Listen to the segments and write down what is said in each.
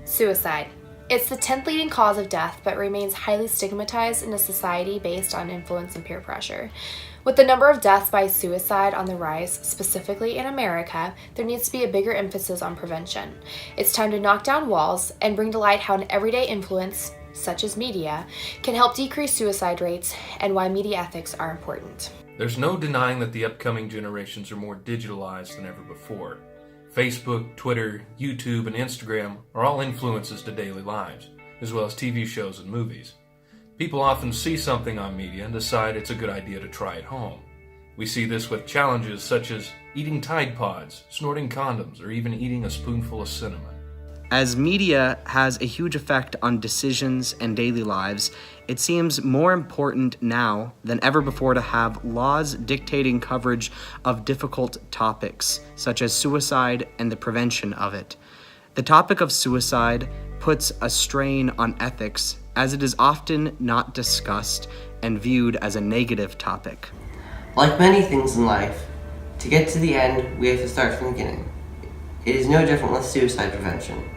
Suicide. It's the 10th leading cause of death, but remains highly stigmatized in a society based on influence and peer pressure. With the number of deaths by suicide on the rise, specifically in America, there needs to be a bigger emphasis on prevention. It's time to knock down walls and bring to light how an everyday influence, such as media, can help decrease suicide rates and why media ethics are important. There's no denying that the upcoming generations are more digitalized than ever before. Facebook, Twitter, YouTube, and Instagram are all influences to daily lives, as well as TV shows and movies. People often see something on media and decide it's a good idea to try at home. We see this with challenges such as eating Tide Pods, snorting condoms, or even eating a spoonful of cinnamon. As media has a huge effect on decisions and daily lives, it seems more important now than ever before to have laws dictating coverage of difficult topics, such as suicide and the prevention of it. The topic of suicide puts a strain on ethics, as it is often not discussed and viewed as a negative topic. Like many things in life, to get to the end, we have to start from the beginning. It is no different with suicide prevention.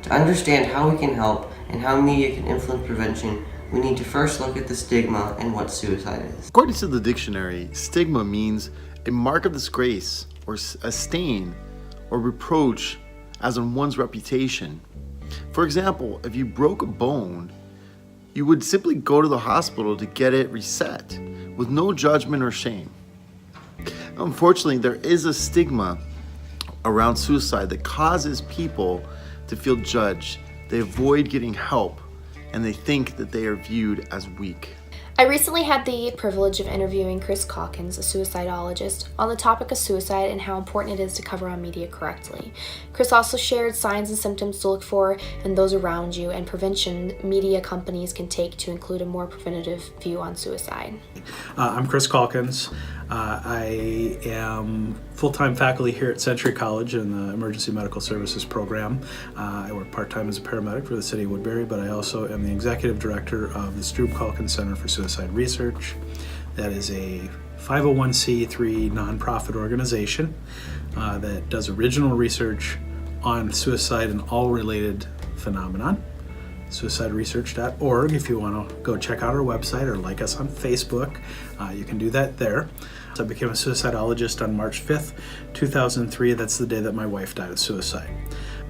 To understand how we can help and how media can influence prevention, we need to first look at the stigma and what suicide is. According to the dictionary, stigma means a mark of disgrace or a stain or reproach as on one's reputation. For example, if you broke a bone, you would simply go to the hospital to get it reset with no judgment or shame. Unfortunately, there is a stigma around suicide that causes people to feel judged. They avoid getting help and they think that they are viewed as weak. I recently had the privilege of interviewing Chris Calkins, a suicidologist, on the topic of suicide and how important it is to cover on media correctly. Chris also shared signs and symptoms to look for in those around you and prevention media companies can take to include a more preventative view on suicide. I'm Chris Calkins. I am full-time faculty here at Century College in the Emergency Medical Services program. I work part-time as a paramedic for the city of Woodbury, but I also am the executive director of the Stroop Calkins Center for Suicide Research. That is a 501c3 nonprofit organization that does original research on suicide and all related phenomenon. suicideresearch.org. If you want to go check out our website or like us on Facebook, you can do that there. So I became a suicidologist on March 5th, 2003. That's the day that my wife died of suicide.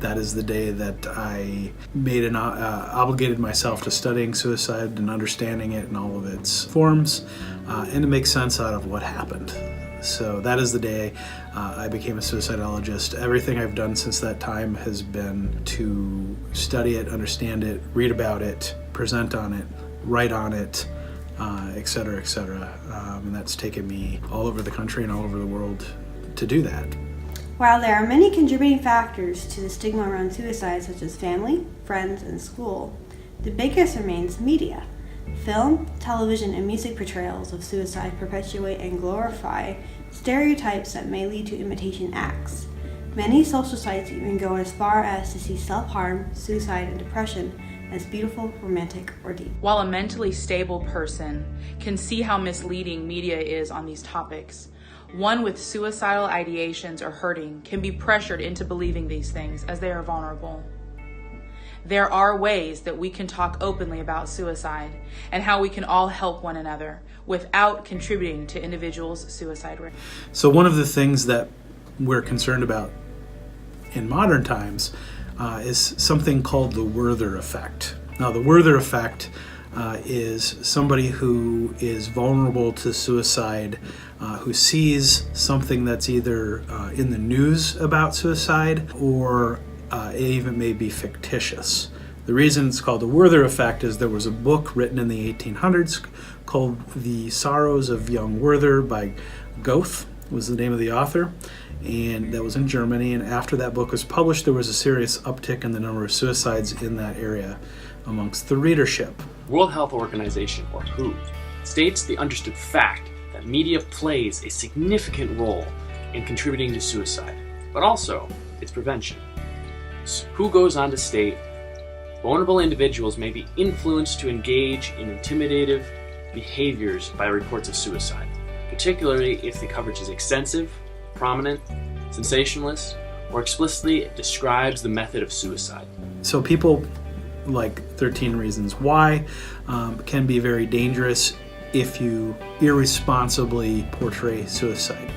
That is the day that I made obligated myself to studying suicide and understanding it in all of its forms and to make sense out of what happened. So that is the day I became a suicidologist. Everything I've done since that time has been to study it, understand it, read about it, present on it, write on it, et cetera, et cetera. And that's taken me all over the country and all over the world to do that. While there are many contributing factors to the stigma around suicide, such as family, friends, and school, the biggest remains media. Film, television, and music portrayals of suicide perpetuate and glorify stereotypes that may lead to imitation acts. Many social sites even go as far as to see self-harm, suicide, and depression as beautiful, romantic, or deep. While a mentally stable person can see how misleading media is on these topics, one with suicidal ideations or hurting can be pressured into believing these things as they are vulnerable. There are ways that we can talk openly about suicide and how we can all help one another without contributing to individuals' suicide rate. So one of the things that we're concerned about in modern times is something called the Werther effect. Now, the Werther effect is somebody who is vulnerable to suicide, who sees something that's either in the news about suicide or it even may be fictitious. The reason it's called the Werther effect is there was a book written in the 1800s called The Sorrows of Young Werther by Goethe, was the name of the author, and that was in Germany. And after that book was published, there was a serious uptick in the number of suicides in that area amongst the readership. World Health Organization, or WHO, states the understood fact that media plays a significant role in contributing to suicide, but also its prevention. WHO goes on to state, vulnerable individuals may be influenced to engage in intimidative behaviors by reports of suicide, particularly if the coverage is extensive, prominent, sensationalist, or explicitly describes the method of suicide. So people like 13 Reasons Why can be very dangerous if you irresponsibly portray suicide.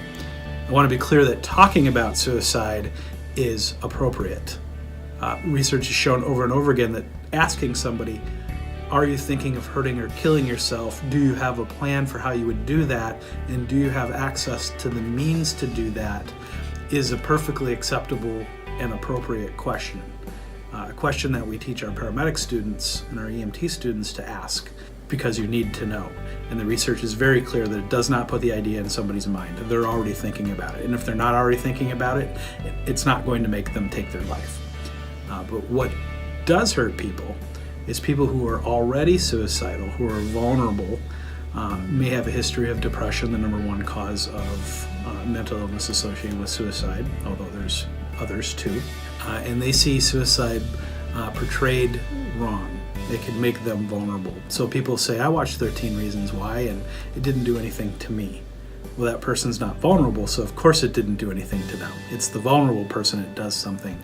I want to be clear that talking about suicide is appropriate. Research has shown over and over again that asking somebody, are you thinking of hurting or killing yourself? Do you have a plan for how you would do that? And do you have access to the means to do that? Is a perfectly acceptable and appropriate question. A question that we teach our paramedic students and our EMT students to ask, because you need to know. And the research is very clear that it does not put the idea in somebody's mind. They're already thinking about it. And if they're not already thinking about it, it's not going to make them take their life. But what does hurt people is people who are already suicidal, who are vulnerable, may have a history of depression, the number one cause of mental illness associated with suicide, although there's others too. And they see suicide portrayed wrong. It can make them vulnerable. So people say, I watched 13 Reasons Why and it didn't do anything to me. Well, that person's not vulnerable, so of course it didn't do anything to them. It's the vulnerable person it does something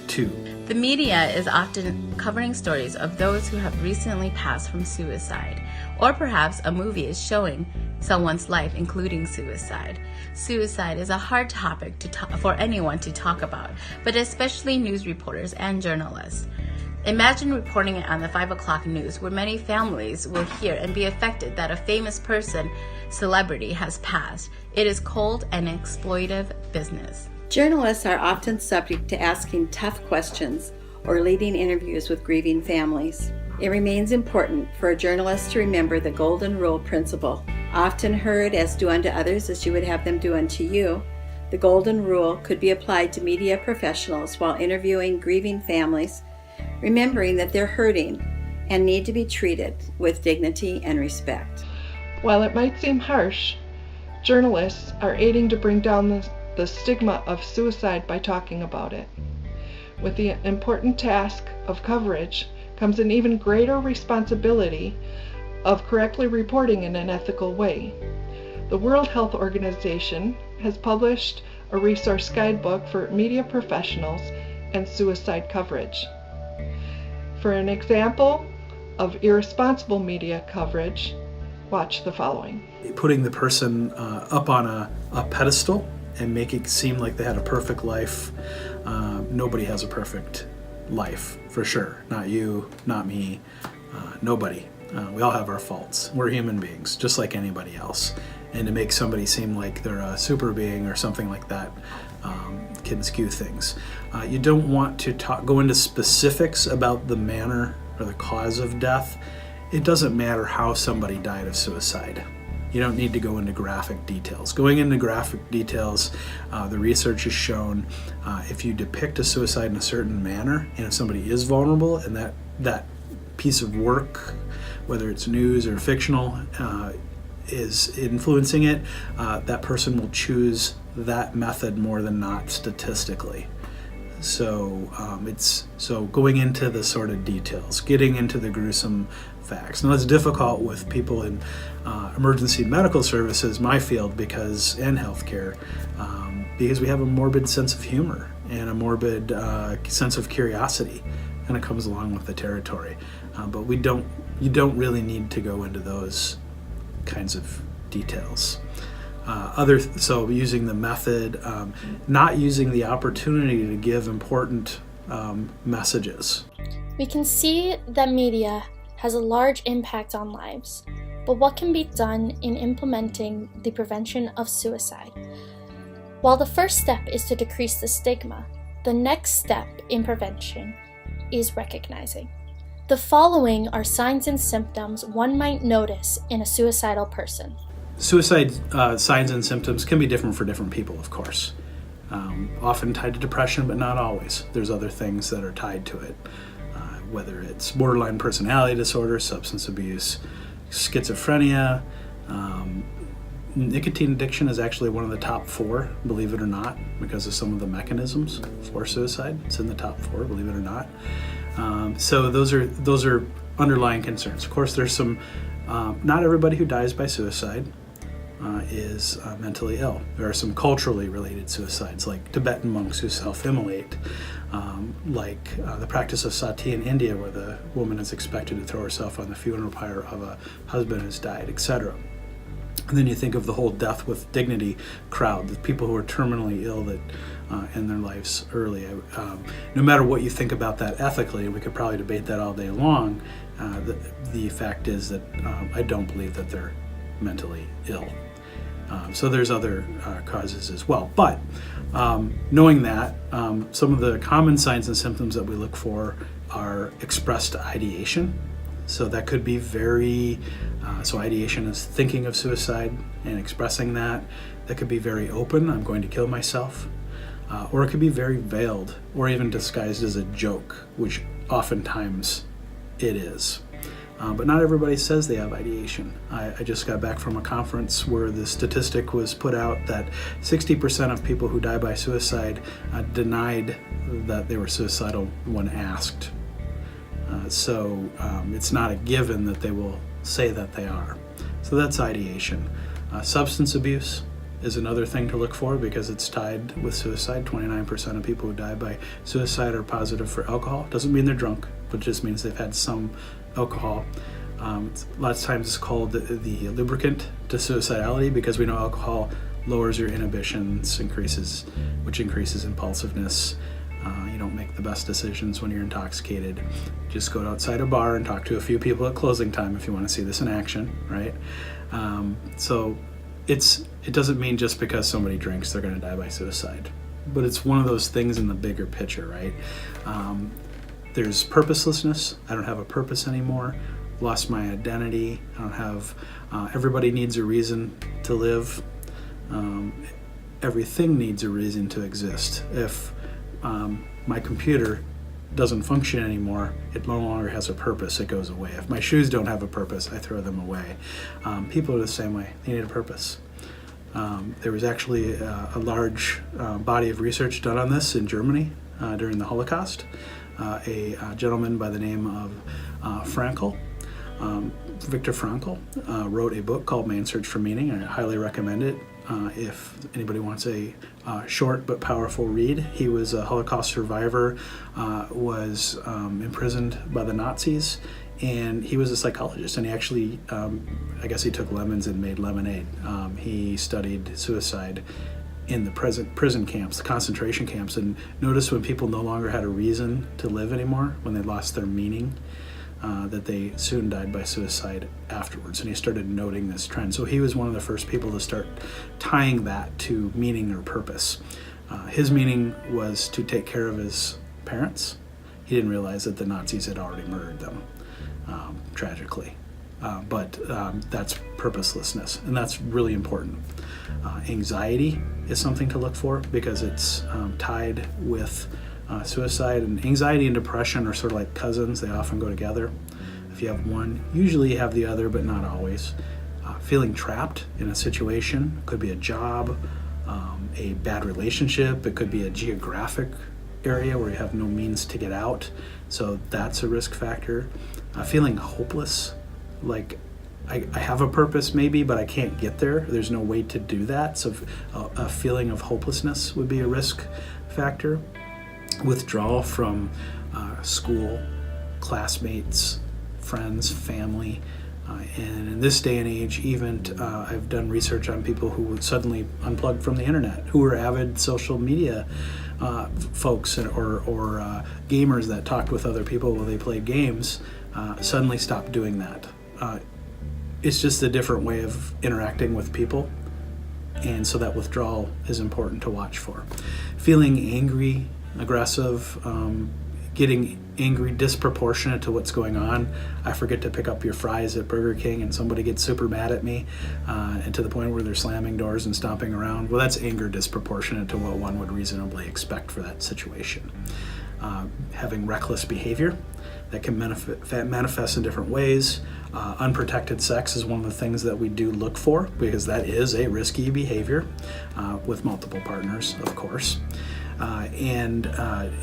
to. The media is often covering stories of those who have recently passed from suicide, or perhaps a movie is showing someone's life including suicide. Suicide is a hard topic for anyone to talk about, but especially news reporters and journalists. Imagine reporting it on the 5 o'clock news, where many families will hear and be affected that a famous person, celebrity, has passed. It is cold and exploitive business. Journalists are often subject to asking tough questions or leading interviews with grieving families. It remains important for a journalist to remember the golden rule principle, often heard as do unto others as you would have them do unto you. The golden rule could be applied to media professionals while interviewing grieving families, remembering that they're hurting and need to be treated with dignity and respect. While it might seem harsh, journalists are aiding to bring down the stigma of suicide by talking about it. With the important task of coverage comes an even greater responsibility of correctly reporting in an ethical way. The World Health Organization has published a resource guidebook for media professionals and suicide coverage. For an example of irresponsible media coverage, watch the following. Putting the person up on a pedestal and making it seem like they had a perfect life. Nobody has a perfect life, for sure. Not you, not me, nobody. We all have our faults. We're human beings, just like anybody else. And to make somebody seem like they're a super being or something like that can skew things. You don't want to go into specifics about the manner or the cause of death. It doesn't matter how somebody died of suicide. You don't need to go into graphic details. Going into graphic details, the research has shown if you depict a suicide in a certain manner, and if somebody is vulnerable and that piece of work, whether it's news or fictional, is influencing it, that person will choose that method more than not statistically. So so going into the sort of details, getting into the gruesome facts. Now it's difficult with people in emergency medical services, my field, and healthcare, because we have a morbid sense of humor and a morbid sense of curiosity, kind of comes along with the territory. But you don't really need to go into those kinds of details. So using the method, not using the opportunity to give important messages. We can see that media has a large impact on lives, but what can be done in implementing the prevention of suicide? While the first step is to decrease the stigma, the next step in prevention is recognizing. The following are signs and symptoms one might notice in a suicidal person. Suicide signs and symptoms can be different for different people, of course. Often tied to depression, but not always. There's other things that are tied to it, whether it's borderline personality disorder, substance abuse, schizophrenia. Nicotine addiction is actually one of the top 4, believe it or not, because of some of the mechanisms for suicide. It's in the top 4, believe it or not. So those are underlying concerns. Of course, there's some, not everybody who dies by suicide is mentally ill. There are some culturally related suicides, like Tibetan monks who self-immolate, like the practice of sati in India, where the woman is expected to throw herself on the funeral pyre of a husband who's died, etc. And then you think of the whole death with dignity crowd, the people who are terminally ill that end their lives early. No matter what you think about that ethically, we could probably debate that all day long, the fact is that I don't believe that they're mentally ill. So there's other causes as well. But knowing that, some of the common signs and symptoms that we look for are expressed ideation. So that could be so ideation is thinking of suicide and expressing that. That could be very open, I'm going to kill myself. Or it could be very veiled or even disguised as a joke, which oftentimes it is. But not everybody says they have ideation. I just got back from a conference where the statistic was put out that 60% of people who die by suicide denied that they were suicidal when asked. So it's not a given that they will say that they are. So that's ideation. Substance abuse is another thing to look for because it's tied with suicide. 29% of people who die by suicide are positive for alcohol. Doesn't mean they're drunk, but just means they've had some alcohol. Lots of times it's called the lubricant to suicidality because we know alcohol lowers your inhibitions, which increases impulsiveness. You don't make the best decisions when you're intoxicated. Just go outside a bar and talk to a few people at closing time if you want to see this in action, right? So it doesn't mean just because somebody drinks they're going to die by suicide, but it's one of those things in the bigger picture, right? There's purposelessness. I don't have a purpose anymore. Lost my identity. I don't have. Everybody needs a reason to live. Everything needs a reason to exist. If my computer doesn't function anymore, it no longer has a purpose, it goes away. If my shoes don't have a purpose, I throw them away. People are the same way, they need a purpose. There was actually a large body of research done on this in Germany during the Holocaust. A gentleman by the name of Frankl, Viktor Frankl, wrote a book called Man's Search for Meaning. I highly recommend it. If anybody wants a short but powerful read. He was a Holocaust survivor, was imprisoned by the Nazis, and he was a psychologist, and he actually, I guess he took lemons and made lemonade. He studied suicide in the prison camps, the concentration camps, and noticed when people no longer had a reason to live anymore, when they lost their meaning, that they soon died by suicide afterwards. And he started noting this trend. So he was one of the first people to start tying that to meaning or purpose. His meaning was to take care of his parents. He didn't realize that the Nazis had already murdered them, tragically. But that's purposelessness, and that's really important. Anxiety is something to look for because it's tied with suicide, and anxiety and depression are sort of like cousins. They often go together. If you have one, usually you have the other, but not always. Feeling trapped in a situation, could be a job, a bad relationship, it could be a geographic area where you have no means to get out, so that's a risk factor. Feeling hopeless, like I have a purpose maybe, but I can't get there. There's no way to do that, so a feeling of hopelessness would be a risk factor. Withdrawal from school, classmates, friends, family, and in this day and age, even I've done research on people who suddenly unplugged from the internet, who were avid social media folks or gamers that talked with other people while they played games, suddenly stopped doing that. It's just a different way of interacting with people, and so that withdrawal is important to watch for. Feeling angry, aggressive, getting angry disproportionate to what's going on. I forget to pick up your fries at Burger King and somebody gets super mad at me, and to the point where they're slamming doors and stomping around. Well, that's anger disproportionate to what one would reasonably expect for that situation. Having reckless behavior that can manifest in different ways. Unprotected sex is one of the things that we do look for because that is a risky behavior with multiple partners, of course. And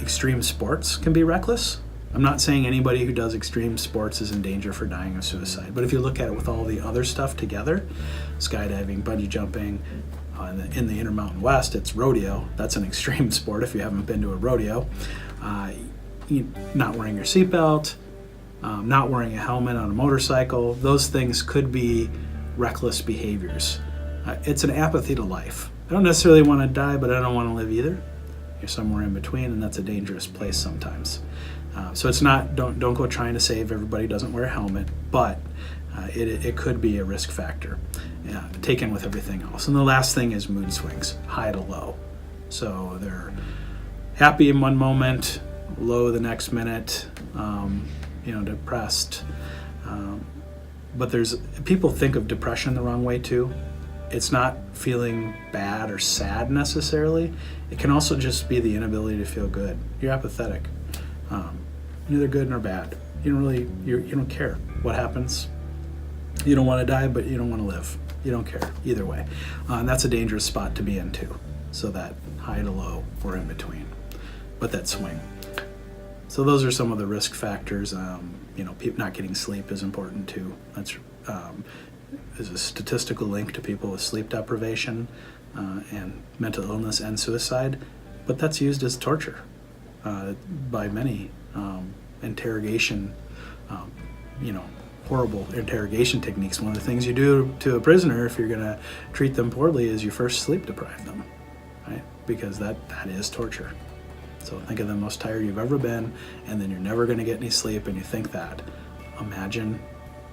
extreme sports can be reckless. I'm not saying anybody who does extreme sports is in danger for dying of suicide, but if you look at it with all the other stuff together, skydiving, bungee jumping, in the Intermountain West, it's rodeo. That's an extreme sport if you haven't been to a rodeo. Not wearing your seatbelt, not wearing a helmet on a motorcycle, those things could be reckless behaviors. It's an apathy to life. I don't necessarily want to die, but I don't want to live either. You're somewhere in between, and that's a dangerous place sometimes. So it's not, don't go trying to save everybody who doesn't wear a helmet, but it could be a risk factor taken with everything else. And the last thing is mood swings, high to low. So they're happy in one moment, low the next minute, depressed. But people think of depression the wrong way too. It's not feeling bad or sad necessarily. It can also just be the inability to feel good. You're apathetic. Neither good nor bad. You don't care what happens. You don't want to die, but you don't want to live. You don't care either way. And that's a dangerous spot to be in too. So that high to low or in between, but that swing. So those are some of the risk factors. Not getting sleep is important too. That's is a statistical link to people with sleep deprivation and mental illness and suicide, but that's used as torture by many interrogation, horrible interrogation techniques. One of the things you do to a prisoner if you're going to treat them poorly is you first sleep deprive them, right? Because that is torture. So think of the most tired you've ever been, and then you're never going to get any sleep, and you think that. Imagine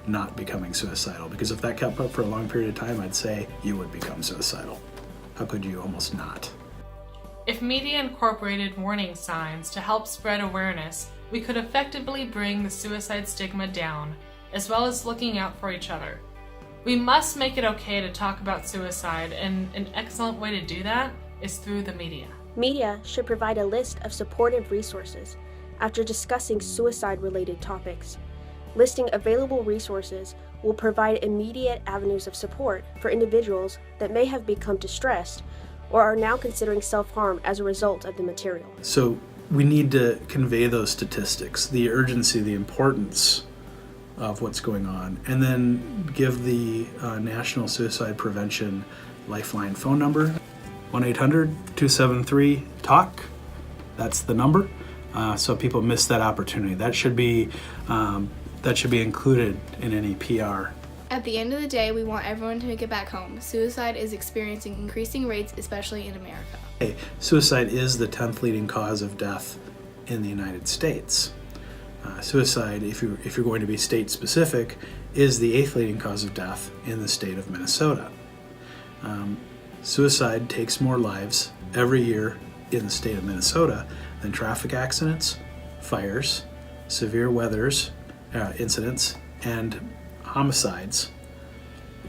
not becoming suicidal, because if that kept up for a long period of time, I'd say you would become suicidal. How could you almost not? If media incorporated warning signs to help spread awareness, we could effectively bring the suicide stigma down, as well as looking out for each other. We must make it okay to talk about suicide, and an excellent way to do that is through the media. Media should provide a list of supportive resources after discussing suicide-related topics. Listing available resources will provide immediate avenues of support for individuals that may have become distressed or are now considering self-harm as a result of the material. So we need to convey those statistics, the urgency, the importance of what's going on, and then give the National Suicide Prevention Lifeline phone number, 1-800-273-TALK. That's the number. So people miss that opportunity. That should be included in any PR. At the end of the day, we want everyone to make it back home. Suicide is experiencing increasing rates, especially in America. Hey, suicide is the 10th leading cause of death in the United States. Suicide, if you're going to be state specific, is the 8th leading cause of death in the state of Minnesota. Suicide takes more lives every year in the state of Minnesota than traffic accidents, fires, severe weather incidents, and homicides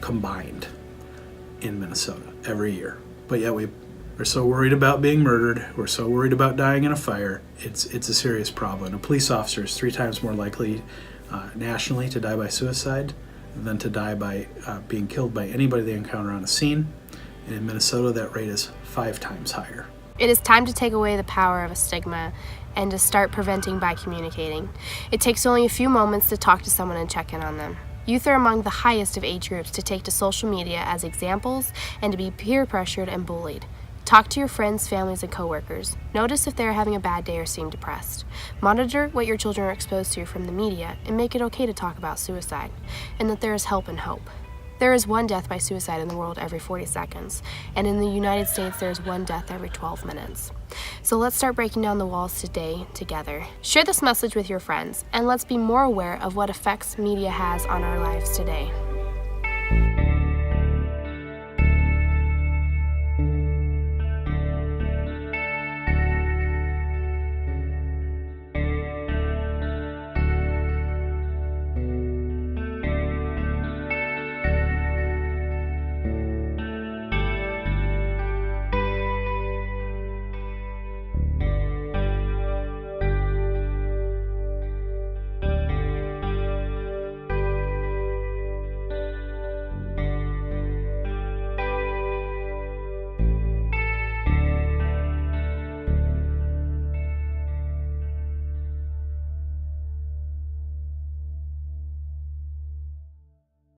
combined in Minnesota every year. But yet we're so worried about being murdered, we're so worried about dying in a fire, it's a serious problem. A police officer is 3 times more likely nationally to die by suicide than to die by being killed by anybody they encounter on a scene. And in Minnesota, that rate is 5 times higher. It is time to take away the power of a stigma and to start preventing by communicating. It takes only a few moments to talk to someone and check in on them. Youth are among the highest of age groups to take to social media as examples and to be peer pressured and bullied. Talk to your friends, families, and coworkers. Notice if they are having a bad day or seem depressed. Monitor what your children are exposed to from the media and make it okay to talk about suicide, and that there is help and hope. There is 1 death by suicide in the world every 40 seconds, and in the United States there is 1 death every 12 minutes. So let's start breaking down the walls today together. Share this message with your friends, and let's be more aware of what effects media has on our lives today.